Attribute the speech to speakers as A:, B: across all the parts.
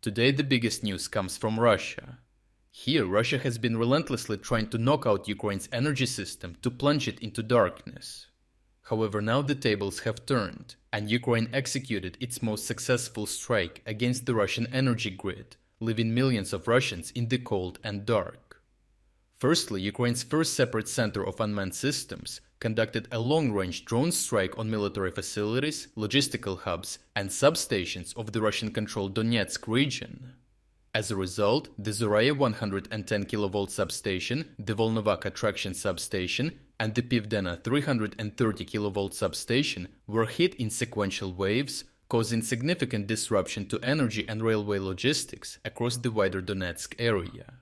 A: Today the biggest news comes from Russia. Here, Russia has been relentlessly trying to knock out Ukraine's energy system to plunge it into darkness. However, now the tables have turned, and Ukraine executed its most successful strike against the Russian energy grid, leaving millions of Russians in the cold and dark. Firstly, Ukraine's first separate center of unmanned systems conducted a long-range drone strike on military facilities, logistical hubs, and substations of the Russian-controlled Donetsk region. As a result, the Zorya 110 kilovolt substation, the Volnovakha traction substation, and the Pivdenna 330 kilovolt substation were hit in sequential waves, causing significant disruption to energy and railway logistics across the wider Donetsk area.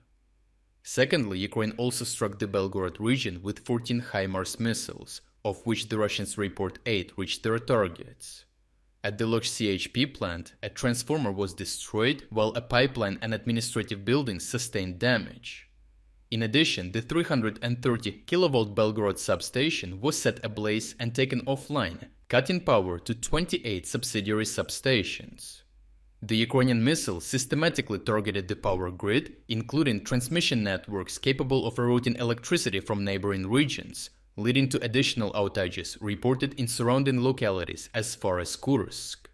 A: Secondly, Ukraine also struck the Belgorod region with 14 HIMARS missiles, of which the Russians report 8 reached their targets. At the Luch CHP plant, a transformer was destroyed, while a pipeline and administrative buildings sustained damage. In addition, the 330 kilovolt Belgorod substation was set ablaze and taken offline, cutting power to 28 subsidiary substations. The Ukrainian missiles systematically targeted the power grid, including transmission networks capable of rerouting electricity from neighboring regions, leading to additional outages reported in surrounding localities as far as Kursk.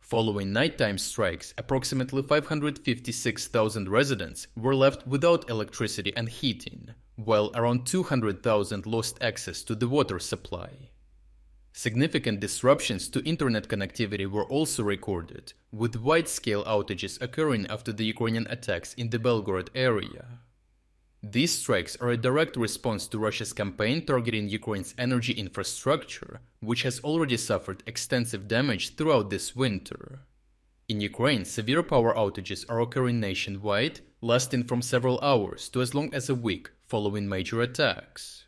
A: Following nighttime strikes, approximately 556,000 residents were left without electricity and heating, while around 200,000 lost access to the water supply. Significant disruptions to internet connectivity were also recorded, with wide-scale outages occurring after the Ukrainian attacks in the Belgorod area. These strikes are a direct response to Russia's campaign targeting Ukraine's energy infrastructure, which has already suffered extensive damage throughout this winter. In Ukraine, severe power outages are occurring nationwide, lasting from several hours to as long as a week following major attacks.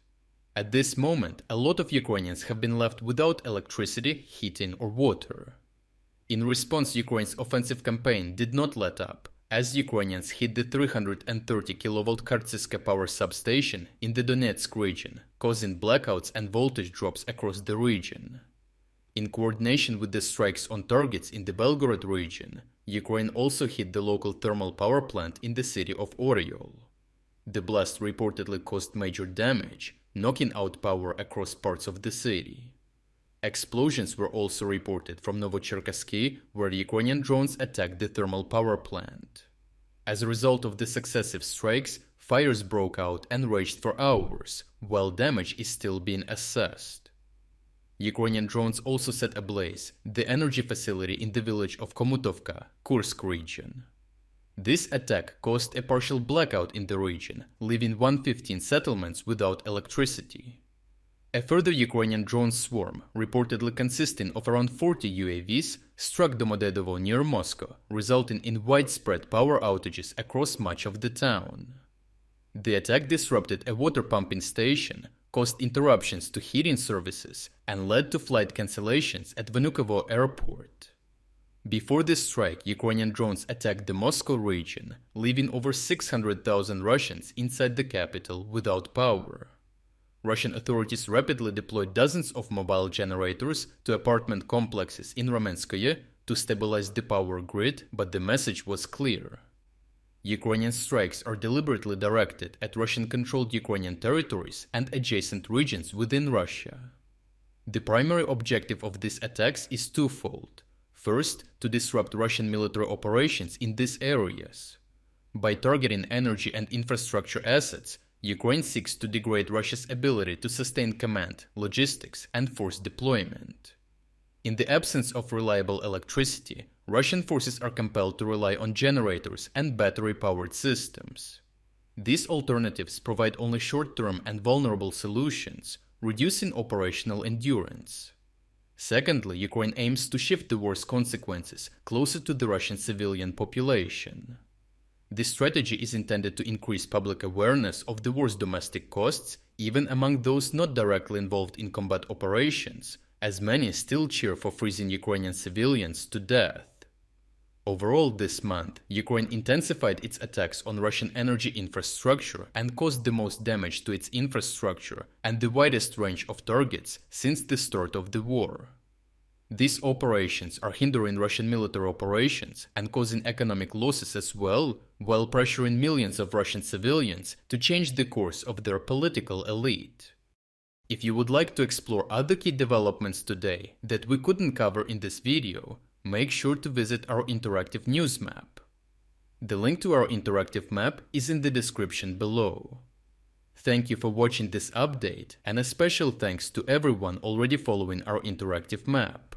A: At this moment, a lot of Ukrainians have been left without electricity, heating, or water. In response, Ukraine's offensive campaign did not let up, as Ukrainians hit the 330 kilovolt Kursk power substation in the Donetsk region, causing blackouts and voltage drops across the region. In coordination with the strikes on targets in the Belgorod region, Ukraine also hit the local thermal power plant in the city of Oryol. The blast reportedly caused major damage, knocking out power across parts of the city. Explosions were also reported from Novocherkasky, where Ukrainian drones attacked the thermal power plant. As a result of the successive strikes, fires broke out and raged for hours, while damage is still being assessed. Ukrainian drones also set ablaze the energy facility in the village of Komutovka, Kursk region. This attack caused a partial blackout in the region, leaving 115 settlements without electricity. A further Ukrainian drone swarm, reportedly consisting of around 40 UAVs, struck Domodedovo near Moscow, resulting in widespread power outages across much of the town. The attack disrupted a water pumping station, caused interruptions to heating services, and led to flight cancellations at Vnukovo airport. Before this strike, Ukrainian drones attacked the Moscow region, leaving over 600,000 Russians inside the capital without power. Russian authorities rapidly deployed dozens of mobile generators to apartment complexes in Ramenskoye to stabilize the power grid, but the message was clear. Ukrainian strikes are deliberately directed at Russian-controlled Ukrainian territories and adjacent regions within Russia. The primary objective of these attacks is twofold. First, to disrupt Russian military operations in these areas. By targeting energy and infrastructure assets, Ukraine seeks to degrade Russia's ability to sustain command, logistics, and force deployment. In the absence of reliable electricity, Russian forces are compelled to rely on generators and battery-powered systems. These alternatives provide only short-term and vulnerable solutions, reducing operational endurance. Secondly, Ukraine aims to shift the war's consequences closer to the Russian civilian population. This strategy is intended to increase public awareness of the war's domestic costs, even among those not directly involved in combat operations, as many still cheer for freezing Ukrainian civilians to death. Overall, this month, Ukraine intensified its attacks on Russian energy infrastructure and caused the most damage to its infrastructure and the widest range of targets since the start of the war. These operations are hindering Russian military operations and causing economic losses as well, while pressuring millions of Russian civilians to change the course of their political elite. If you would like to explore other key developments today that we couldn't cover in this video, make sure to visit our interactive news map. The link to our interactive map is in the description below. Thank you for watching this update, and a special thanks to everyone already following our interactive map.